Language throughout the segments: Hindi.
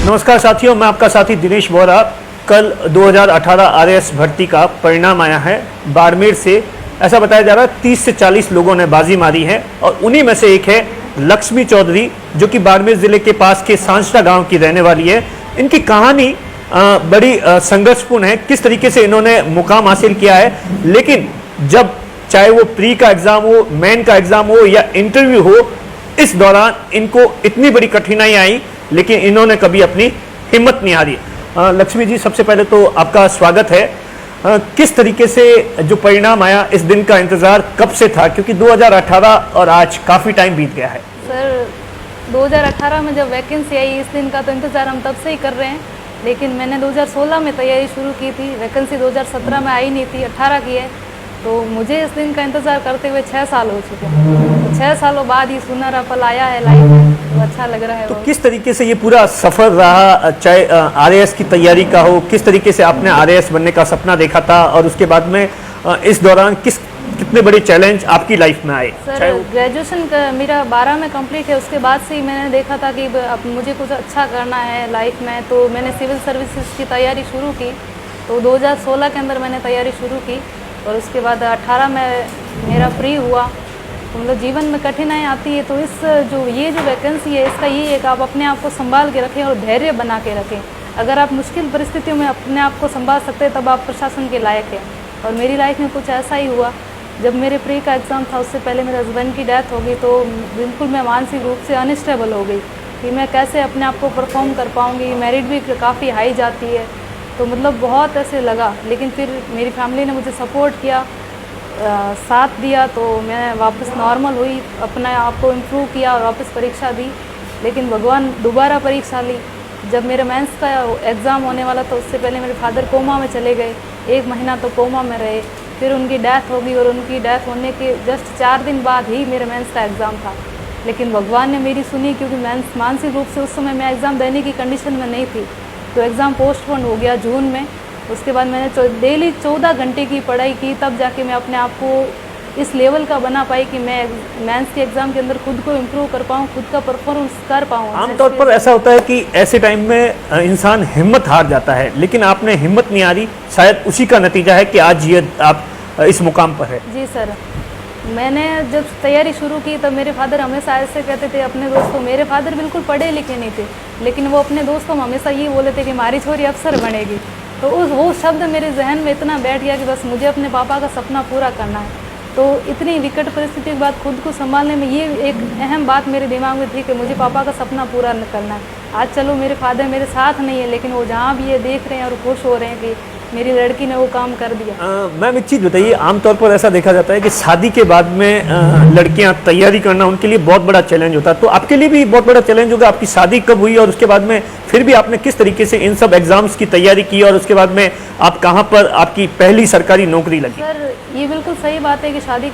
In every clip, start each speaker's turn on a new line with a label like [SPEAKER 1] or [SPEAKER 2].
[SPEAKER 1] नमस्कार साथियों, मैं आपका साथी दिनेश बोरा। कल 2018 आरएएस भर्ती का परिणाम आया है बाड़मेर से। ऐसा बताया जा रहा है 30 से 40 लोगों ने बाजी मारी है और उन्हीं में से एक है लक्ष्मी चौधरी, जो कि बाड़मेर जिले के पास के सांसटा गांव की रहने वाली है। इनकी कहानी बड़ी संघर्षपूर्ण है, किस तरीके से इन्होंने मुकाम हासिल किया है। लेकिन जब चाहे वो प्री का एग्जाम हो, मेन का एग्जाम हो या इंटरव्यू हो, इस दौरान इनको इतनी बड़ी कठिनाई आई, लेकिन इन्होंने कभी अपनी हिम्मत नहीं हारी। लक्ष्मी जी, सबसे पहले तो आपका स्वागत है। किस तरीके से जो परिणाम आया, इस दिन का इंतजार कब से था? क्योंकि 2018 और आज काफी टाइम बीत गया है।
[SPEAKER 2] सर, 2018 में जब वैकेंसी आई, इस दिन का तो इंतजार हम तब से ही कर रहे हैं। लेकिन मैंने 2016 में तैयारी शुरू की थी, वैकेंसी 2017 में आई नहीं थी, 18 की है। तो मुझे इस दिन का इंतज़ार करते हुए 6 साल हो चुके हैं। 6 सालों बाद ही सुनहरा पल आया है लाइफ में, तो अच्छा लग रहा है।
[SPEAKER 1] तो किस तरीके से ये पूरा सफर रहा, चाहे आरएएस की तैयारी का हो, किस तरीके से आपने आरएएस बनने का सपना देखा था और उसके बाद में इस दौरान कितने बड़े चैलेंज आपकी लाइफ में आए?
[SPEAKER 2] सर, ग्रेजुएशन मेरा 12 में कंप्लीट है, उसके बाद से ही मैंने देखा था कि अब मुझे कुछ अच्छा करना है लाइफ में। तो मैंने सिविल सर्विसेज की तैयारी शुरू की। तो 2016 के अंदर मैंने तैयारी शुरू की और उसके बाद 18 में मेरा फ्री हुआ। तो मतलब जीवन में कठिनाई आती है, तो ये जो वैकेंसी है, इसका ये है कि आप अपने आप को संभाल के रखें और धैर्य बना के रखें। अगर आप मुश्किल परिस्थितियों में अपने आप को संभाल सकते हैं, तब आप प्रशासन के लायक हैं। और मेरी लाइफ में कुछ ऐसा ही हुआ। जब मेरे प्री का एग्ज़ाम था, उससे पहले मेरे हस्बैंड की डेथ हो गई। तो बिल्कुल मैं मानसिक रूप से अनस्टेबल हो गई कि मैं कैसे अपने आप को परफॉर्म कर पाऊँगी। मेरिट भी काफ़ी हाई जाती है, तो मतलब बहुत ऐसे लगा। लेकिन फिर मेरी फैमिली ने मुझे सपोर्ट किया, साथ दिया, तो मैं वापस नॉर्मल हुई, अपने आप को इम्प्रूव किया और वापस परीक्षा दी। लेकिन भगवान दोबारा परीक्षा ली। जब मेरे मेंस का एग्ज़ाम होने वाला था, उससे पहले मेरे फादर कोमा में चले गए। 1 महीना तो कोमा में रहे, फिर उनकी डेथ हो गई और उनकी डेथ होने के जस्ट 4 दिन बाद ही मेरे मेंस का एग्ज़ाम था। लेकिन भगवान ने मेरी सुनी, क्योंकि मेंस मानसिक रूप से उस समय मैं एग्ज़ाम देने की कंडीशन में नहीं थी। तो एग्ज़ाम पोस्टपोन हो गया जून में। उसके बाद मैंने डेली 14 घंटे की पढ़ाई की, तब जाके मैं अपने आप को इस लेवल का बना पाई कि मैं मेंस के एग्ज़ाम के अंदर खुद को इम्प्रूव कर पाऊँ, खुद का परफॉर्मेंस कर पाऊँ।
[SPEAKER 1] आमतौर पर ऐसा होता है कि ऐसे टाइम में इंसान हिम्मत हार जाता है, लेकिन आपने हिम्मत नहीं हारी। शायद उसी का नतीजा है कि आज ये आप इस मुकाम पर है।
[SPEAKER 2] जी सर, मैंने जब तैयारी शुरू की, तब मेरे फादर हमेशा ऐसे कहते थे अपने दोस्तों। मेरे फादर बिल्कुल पढ़े लिखे नहीं थे, लेकिन वो अपने दोस्तों में हमेशा ये बोले थे कि हमारी छोरी अफसर बनेगी। तो वो शब्द मेरे जहन में इतना बैठ गया कि बस मुझे अपने पापा का सपना पूरा करना है। तो इतनी विकट परिस्थिति के बाद खुद को संभालने में ये एक अहम बात मेरे दिमाग में थी कि मुझे पापा का सपना पूरा करना है। आज चलो मेरे फादर मेरे साथ नहीं है, लेकिन वो जहाँ भी ये देख रहे हैं और खुश हो रहे हैं कि मेरी लड़की ने वो काम कर दिया।
[SPEAKER 1] मैम, एक चीज़ बताइए, आमतौर पर ऐसा देखा जाता है कि शादी के बाद में लड़कियां तैयारी करना उनके लिए बहुत बड़ा चैलेंज होता है। तो आपके लिए भी बहुत बड़ा चैलेंज होगा। आपकी शादी कब हुई और उसके बाद में फिर भी आपने किस तरीके से इन सब एग्जाम्स की तैयारी की और उसके बाद में आप कहाँ पर आपकी पहली सरकारी नौकरी लगी?
[SPEAKER 2] सर, ये बिल्कुल सही बात है कि शादी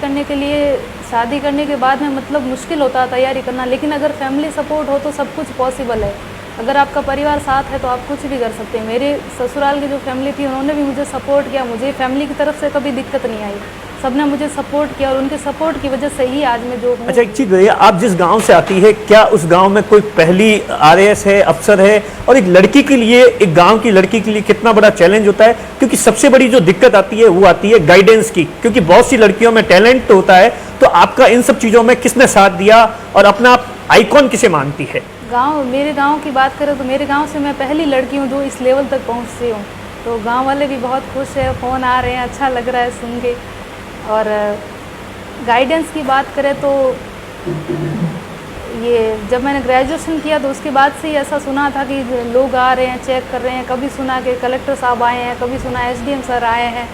[SPEAKER 2] करने के बाद में मतलब मुश्किल होता है तैयारी करना। लेकिन अगर फैमिली सपोर्ट हो तो सब कुछ पॉसिबल है। अगर आपका परिवार साथ है तो आप कुछ भी कर सकते हैं। मेरे ससुराल की जो फैमिली थी, उन्होंने भी मुझे सपोर्ट किया। मुझे फैमिली की तरफ से कभी दिक्कत नहीं आई, सबने मुझे सपोर्ट किया और उनके सपोर्ट की वजह से ही आज मैं जो हूँ।
[SPEAKER 1] अच्छा, एक चीज़ बताइए, आप जिस गांव से आती है, क्या उस गांव में कोई पहली आरएएस है, अफसर है? और एक लड़की के लिए, एक गांव की लड़की के लिए कितना बड़ा चैलेंज होता है? क्योंकि सबसे बड़ी जो दिक्कत आती है वो आती है गाइडेंस की, क्योंकि बहुत सी लड़कियों में टैलेंट तो होता है। तो आपका इन सब चीज़ों में किसने साथ दिया और अपना आप आइकॉन किसे मानती है?
[SPEAKER 2] मेरे गांव की बात करें तो मेरे गांव से मैं पहली लड़की हूं जो इस लेवल तक पहुंची हूं। तो गांव वाले भी बहुत खुश हैं, फ़ोन आ रहे हैं, अच्छा लग रहा है सुन के। और गाइडेंस की बात करें तो ये जब मैंने ग्रेजुएशन किया तो उसके बाद से ही ऐसा सुना था कि लोग आ रहे हैं, चेक कर रहे हैं। कभी सुना कि कलेक्टर साहब आए हैं, कभी सुना एसडीएम सर आए हैं।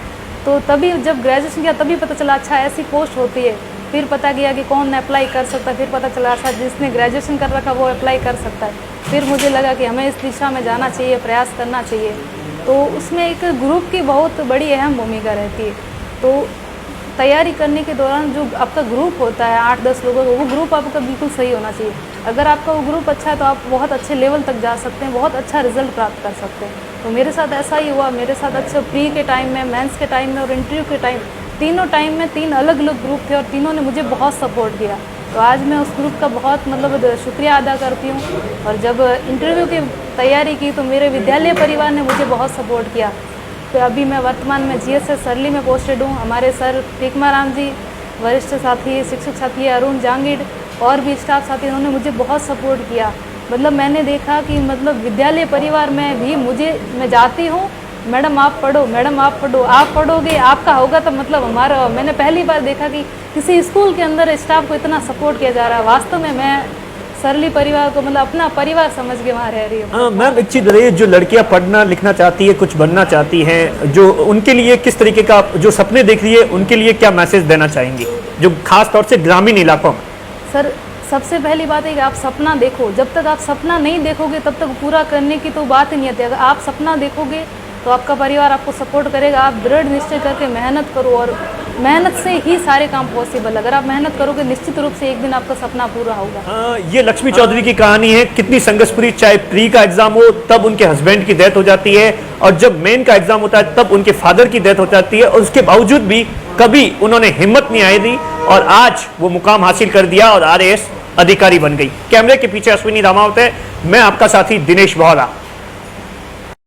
[SPEAKER 2] तो तभी जब ग्रेजुएशन किया तभी पता चला अच्छा ऐसी पोस्ट होती है। फिर पता गया कि कौन अप्लाई कर सकता है। फिर पता चला अच्छा जिसने ग्रेजुएशन कर रखा वो अप्लाई कर सकता है। फिर मुझे लगा कि हमें इस दिशा में जाना चाहिए, प्रयास करना चाहिए। तो उसमें एक ग्रुप की बहुत बड़ी अहम भूमिका रहती है। तो तैयारी करने के दौरान जो आपका ग्रुप होता है 8-10 लोगों का, वो ग्रुप आपका बिल्कुल सही होना चाहिए। अगर आपका वो ग्रुप अच्छा है तो आप बहुत अच्छे लेवल तक जा सकते हैं, बहुत अच्छा रिजल्ट प्राप्त कर सकते हैं। तो मेरे साथ ऐसा ही हुआ। मेरे साथ अच्छा प्री के टाइम में, मेंस के टाइम में और इंटरव्यू के टाइम, तीनों टाइम में 3 अलग अलग ग्रुप थे और तीनों ने मुझे बहुत सपोर्ट किया। तो आज मैं उस ग्रुप का बहुत मतलब शुक्रिया अदा करती हूँ। और जब इंटरव्यू की तैयारी की तो मेरे विद्यालय परिवार ने मुझे बहुत सपोर्ट किया। तो अभी मैं वर्तमान में GSS सरली में पोस्टेड हूँ। हमारे सर टीकमा राम जी, वरिष्ठ साथी शिक्षक साथी अरुण जांगिड और भी स्टाफ साथी, उन्होंने मुझे बहुत सपोर्ट किया। मतलब मैंने देखा कि मतलब विद्यालय परिवार में भी मैं जाती हूँ, मैडम आप पढ़ो, मैडम आप पढ़ो, आप पढ़ोगे आपका होगा तो मतलब हमारा। मैंने पहली बार देखा कि किसी स्कूल के अंदर स्टाफ को इतना सपोर्ट किया जा रहा है। वास्तव में मैं सरली परिवार को मतलब अपना परिवार समझ के वहाँ रह रही हूँ।
[SPEAKER 1] मैम एक चीज़ बताइए, जो लड़कियां पढ़ना लिखना चाहती है, कुछ बनना चाहती हैं, जो उनके लिए किस तरीके का जो सपने देख रही है, उनके लिए क्या मैसेज देना चाहेंगी, जो खास तौर से ग्रामीण इलाकों में?
[SPEAKER 2] सर सबसे पहली बात है कि आप सपना देखो। जब तक आप सपना नहीं देखोगे तब तक पूरा करने की तो बात ही नहीं आती। अगर आप सपना देखोगे तो आपका परिवार आपको सपोर्ट करेगा। आप दृढ़ निश्चय करके मेहनत करो और मेहनत से ही सारे काम पॉसिबल। अगर आप मेहनत करोगे निश्चित रूप से एक दिन आपका सपना पूरा होगा।
[SPEAKER 1] ये लक्ष्मी चौधरी की कहानी है। कितनी संघर्षपूरी, चाहे प्री का एग्जाम हो तब उनके हस्बैंड की डेथ हो जाती है, और जब मेन का एग्जाम होता है तब उनके फादर की डेथ हो जाती है, और उसके बावजूद भी कभी उन्होंने हिम्मत नहीं आई दी और आज वो मुकाम हासिल कर दिया और RAS अधिकारी बन गई। कैमरे के पीछे अश्विनी रामावत है, मैं आपका साथी दिनेश बोहरा।